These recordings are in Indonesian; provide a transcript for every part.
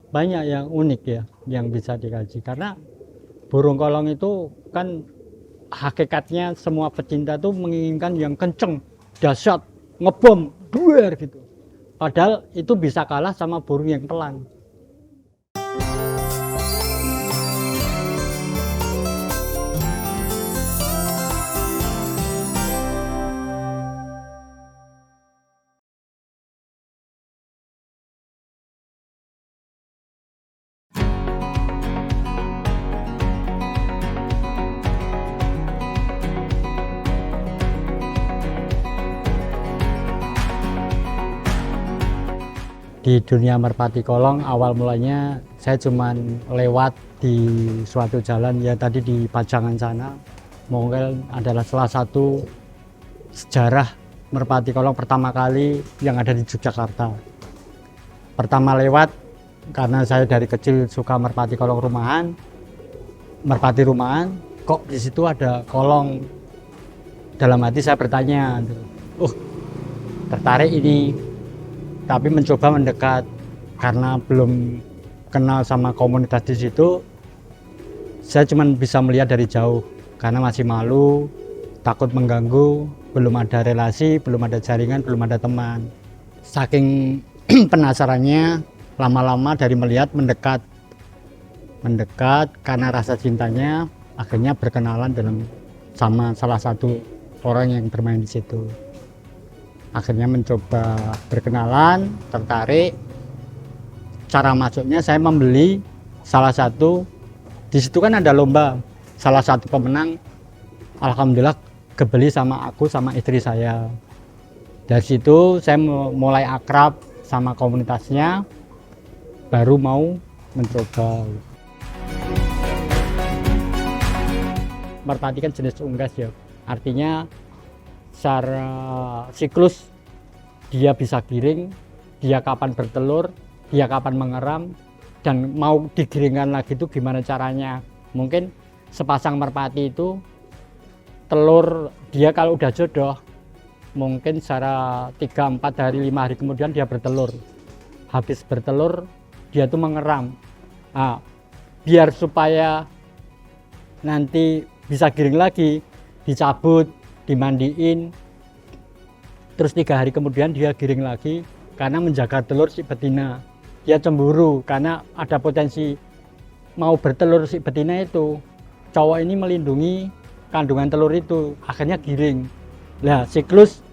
banyak yang unik ya yang bisa dikaji, karena burung kolong itu kan hakikatnya semua pecinta tuh menginginkan yang kenceng, dahsyat, ngebom, duer gitu. Padahal itu bisa kalah sama burung yang pelan. Di dunia merpati kolong awal mulanya saya cuman lewat di suatu jalan ya tadi di Pajangan sana, mungkin adalah salah satu sejarah merpati kolong pertama kali yang ada di Yogyakarta. Pertama lewat karena saya dari kecil suka merpati kolong rumahan, merpati rumahan, kok di situ ada kolong. Dalam hati saya bertanya, tertarik ini, tapi mencoba mendekat karena belum kenal sama komunitas di situ. Saya cuma bisa melihat dari jauh karena masih malu, takut mengganggu, belum ada relasi, belum ada jaringan, belum ada teman. Saking penasarannya, lama-lama dari melihat mendekat karena rasa cintanya, akhirnya berkenalan sama salah satu orang yang bermain di situ. Akhirnya mencoba berkenalan, tertarik. Cara masuknya saya membeli salah satu, di situ kan ada lomba, salah satu pemenang alhamdulillah kebeli sama aku sama istri saya. Dari situ saya mulai akrab sama komunitasnya, baru mau mencoba. Merpati kan jenis unggas ya, artinya secara siklus dia bisa giring, dia kapan bertelur, dia kapan mengeram, dan mau digiringkan lagi itu gimana caranya. Mungkin sepasang merpati itu telur dia kalau udah jodoh mungkin secara 3, 4 hari, 5 hari kemudian dia bertelur. Habis bertelur dia tuh mengeram. Nah, biar supaya nanti bisa giring lagi, dicabut, dimandiin, terus 3 hari kemudian dia giring lagi karena menjaga telur si betina. Dia cemburu karena ada potensi mau bertelur si betina itu. Cowok ini melindungi kandungan telur itu, akhirnya giring. Nah, siklus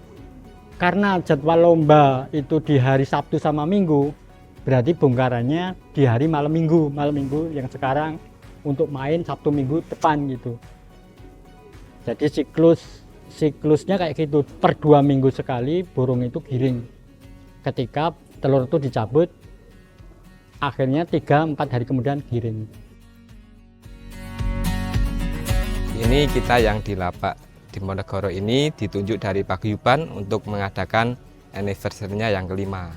karena jadwal lomba itu di hari Sabtu sama Minggu, berarti bongkarannya di hari malam Minggu yang sekarang untuk main Sabtu Minggu depan gitu. Jadi siklusnya kayak gitu, per 2 minggu sekali burung itu giring. Ketika telur itu dicabut, akhirnya 3, 4 hari kemudian giring. Ini kita yang di Lapak di Monegoro ini ditunjuk dari Paguyuban untuk mengadakan anniversary-nya yang kelima.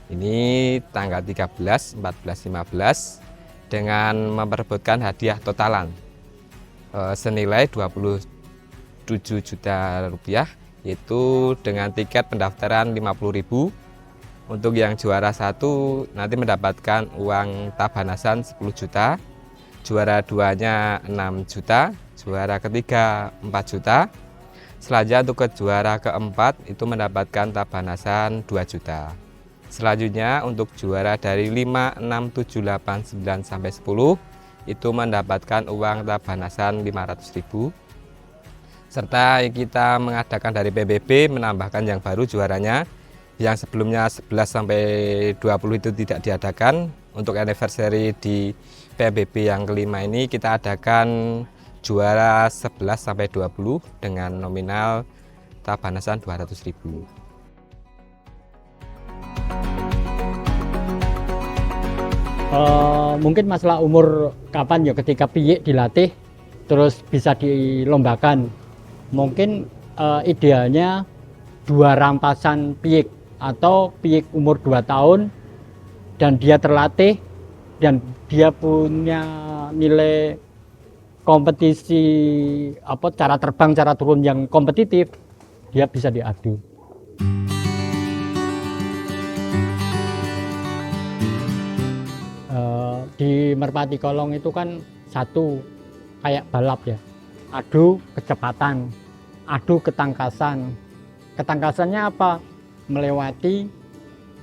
Ini tanggal 13, 14, 15 dengan memperebutkan hadiah totalan senilai 27 juta rupiah, yaitu dengan tiket pendaftaran 50.000. Untuk yang juara 1 nanti mendapatkan uang tabanasan 10 juta, juara 2-nya 6 juta, juara ketiga 4 juta. Selanjutnya untuk ke juara keempat itu mendapatkan tabanasan 2 juta. Selanjutnya untuk juara dari 5, 6, 7, 8, 9 sampai 10 itu mendapatkan uang tabanasan 500.000. Serta kita mengadakan dari PBB menambahkan yang baru juaranya, yang sebelumnya 11 sampai 20 itu tidak diadakan. Untuk anniversary di PBB yang kelima ini kita adakan juara 11 sampai 20 dengan nominal tabanasan 200.000. Mungkin masalah umur kapan ya, ketika piyik dilatih terus bisa dilombakan. Mungkin idealnya 2 rampasan piyik atau piyik umur 2 tahun dan dia terlatih dan dia punya nilai kompetisi cara terbang, cara turun yang kompetitif, dia bisa diadu. di merpati kolong itu kan satu kayak balap ya, adu kecepatan, adu ketangkasan. Ketangkasannya apa? Melewati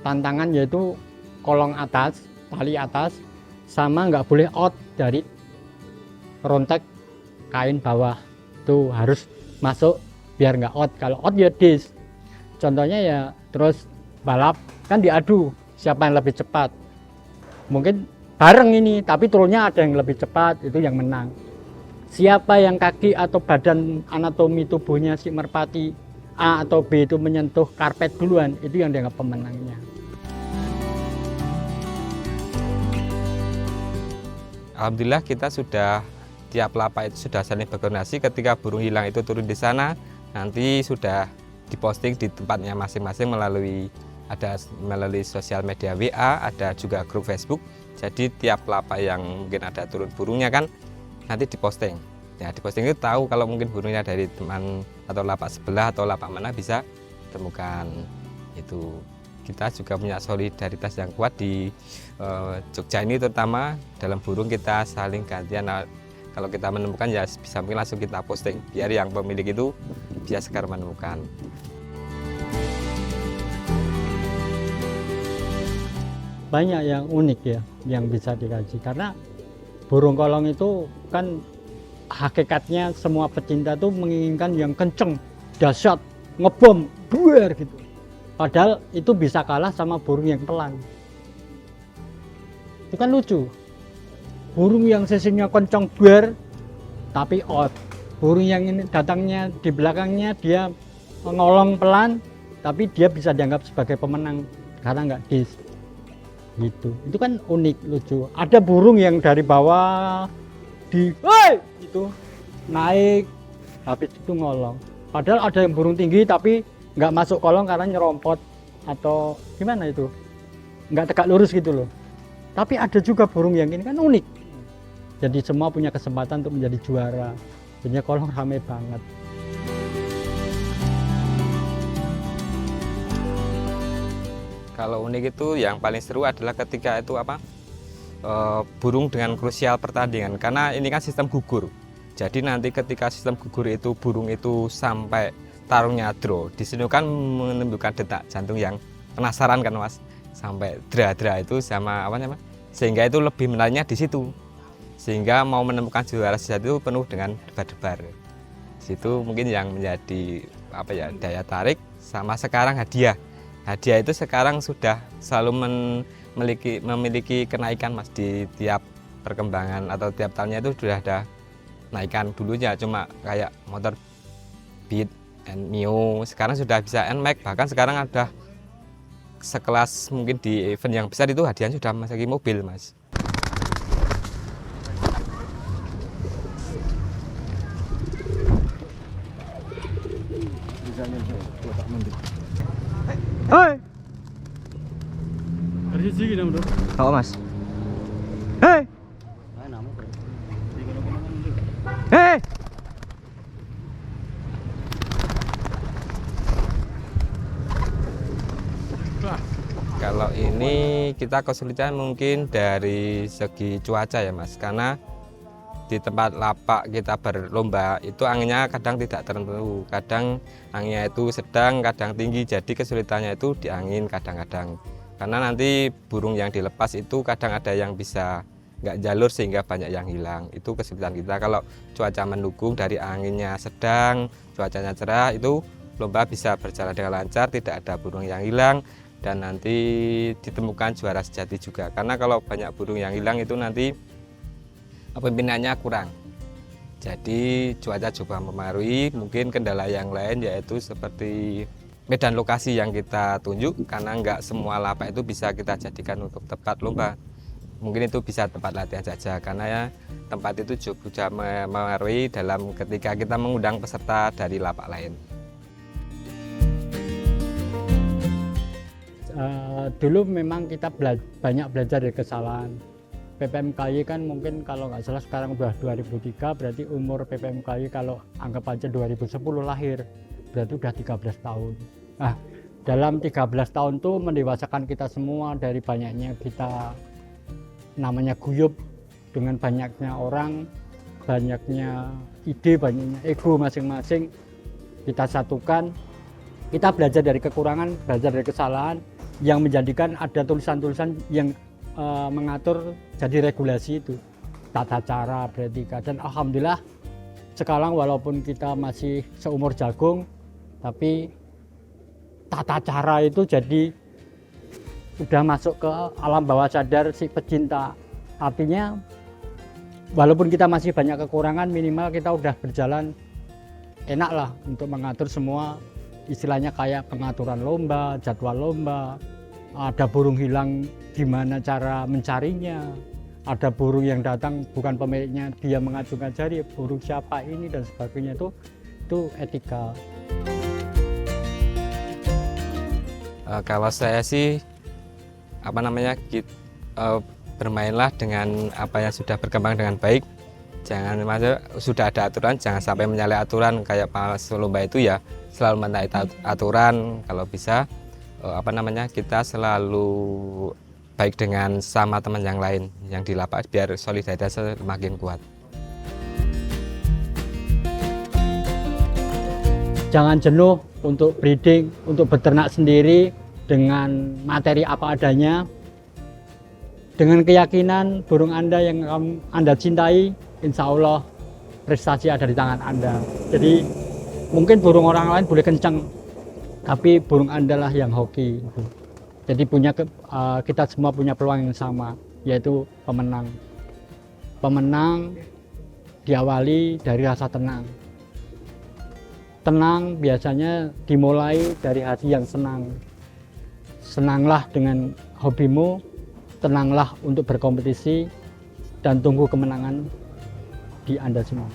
tantangan yaitu kolong atas, tali atas, sama nggak boleh out dari rontek kain bawah. Itu harus masuk biar nggak out. Kalau out ya dis. Contohnya ya terus balap kan diadu siapa yang lebih cepat. Mungkin bareng ini, tapi turunnya ada yang lebih cepat, itu yang menang. Siapa yang kaki atau badan anatomi tubuhnya si merpati A atau B itu menyentuh karpet duluan, itu yang dianggap pemenangnya. Alhamdulillah kita sudah tiap lapak itu sudah saling berkoordinasi. Ketika burung hilang itu turun di sana, nanti sudah diposting di tempatnya masing-masing melalui sosial media WA, ada juga grup Facebook. Jadi tiap lapak yang mungkin ada turun burungnya kan nanti diposting. Ya diposting itu tahu kalau mungkin burungnya dari teman atau lapak sebelah atau lapak mana bisa temukan. Itu kita juga punya solidaritas yang kuat di Jogja ini, terutama dalam burung kita saling gantian. Kalau kita menemukan ya bisa mungkin langsung kita posting biar yang pemilik itu bisa segera menemukan. Banyak yang unik ya yang bisa dikaji, karena burung kolong itu kan hakikatnya semua pecinta tuh menginginkan yang kenceng, dahsyat, ngebom, buar gitu. Padahal itu bisa kalah sama burung yang pelan. Itu kan lucu. Burung yang sisinya kenceng buar tapi out. Burung yang ini datangnya di belakangnya dia ngolong pelan tapi dia bisa dianggap sebagai pemenang karena nggak dis. Gitu. Itu kan unik, lucu. Ada burung yang dari bawah itu naik habis itu ngolong. Padahal ada yang burung tinggi tapi nggak masuk kolong karena nyerompot atau gimana itu, nggak tegak lurus gitu loh. Tapi ada juga burung yang ini kan unik. Jadi semua punya kesempatan untuk menjadi juara. Punya kolong rame banget. Kalau unik itu yang paling seru adalah ketika itu burung dengan krusial pertandingan, karena ini kan sistem gugur. Jadi nanti ketika sistem gugur itu burung itu sampai tarungnya draw, di sini kan menimbulkan detak jantung yang penasaran kan Mas, sampai dra-dra itu sama sehingga itu lebih menariknya di situ, sehingga mau menemukan juara sejati itu penuh dengan debar-debar. Situ mungkin yang menjadi daya tarik. Sama sekarang hadiah itu sekarang sudah selalu memiliki kenaikan Mas, di tiap perkembangan atau tiap tahunnya itu sudah ada naikan. Dulunya cuma kayak motor Beat and Mio, sekarang sudah bisa NMAX, bahkan sekarang ada sekelas mungkin di event yang besar itu hadiahnya sudah masuk mobil Mas. Hei! Dari sini dong, Bro. Tahu Mas. Hei! Hei! Kalau ini kita kesulitan mungkin dari segi cuaca ya Mas, karena di tempat lapak kita berlomba itu anginnya kadang tidak tertentu, kadang anginnya itu sedang, kadang tinggi, jadi kesulitannya itu di angin kadang-kadang. Karena nanti burung yang dilepas itu kadang ada yang bisa nggak jalur sehingga banyak yang hilang, itu kesulitan kita. Kalau cuaca mendukung dari anginnya sedang, cuacanya cerah, itu lomba bisa berjalan dengan lancar, tidak ada burung yang hilang, dan nanti ditemukan juara sejati juga. Karena kalau banyak burung yang hilang itu nanti pimpinannya kurang, jadi cuaca juga mempengaruhi. Mungkin kendala yang lain yaitu seperti medan lokasi yang kita tunjuk, karena nggak semua lapak itu bisa kita jadikan untuk tempat lomba. Mungkin itu bisa tempat latihan saja, karena ya tempat itu juga mempengaruhi dalam ketika kita mengundang peserta dari lapak lain. Dulu memang kita banyak belajar dari kesalahan. PPMKY kan mungkin kalau nggak salah sekarang udah 2003, berarti umur PPMKY kalau anggap aja 2010 lahir, berarti udah 13 tahun. Nah, dalam 13 tahun tuh mendewasakan kita semua dari banyaknya kita namanya guyup dengan banyaknya orang, banyaknya ide, banyaknya ego masing-masing, kita satukan, kita belajar dari kekurangan, belajar dari kesalahan, yang menjadikan ada tulisan-tulisan yang mengatur jadi regulasi itu, tata cara beretika. Dan alhamdulillah sekarang walaupun kita masih seumur jagung, tapi tata cara itu jadi udah masuk ke alam bawah sadar si pecinta. Artinya walaupun kita masih banyak kekurangan, minimal kita udah berjalan enak lah untuk mengatur semua, istilahnya kayak pengaturan lomba, jadwal lomba, ada burung hilang gimana cara mencarinya, ada burung yang datang bukan pemiliknya, dia mengacungkan jari, burung siapa ini dan sebagainya. Itu etika. Kalau saya sih bermainlah dengan apa yang sudah berkembang dengan baik. Jangan sudah ada aturan, jangan sampai menyalahi aturan. Kayak pas lomba itu ya selalu menaati aturan. Kalau bisa kita selalu baik dengan sama teman yang lain yang di lapak biar solidaritas semakin kuat. Jangan jenuh untuk breeding, untuk beternak sendiri dengan materi apa adanya, dengan keyakinan burung Anda yang Anda cintai, insya Allah prestasi ada di tangan Anda. Jadi mungkin burung orang lain boleh kencang, tapi burung Anda lah yang hoki. Jadi kita semua punya peluang yang sama, yaitu pemenang. Pemenang diawali dari rasa tenang. Tenang biasanya dimulai dari hati yang senang. Senanglah dengan hobimu, tenanglah untuk berkompetisi, dan tunggu kemenangan di Anda semua.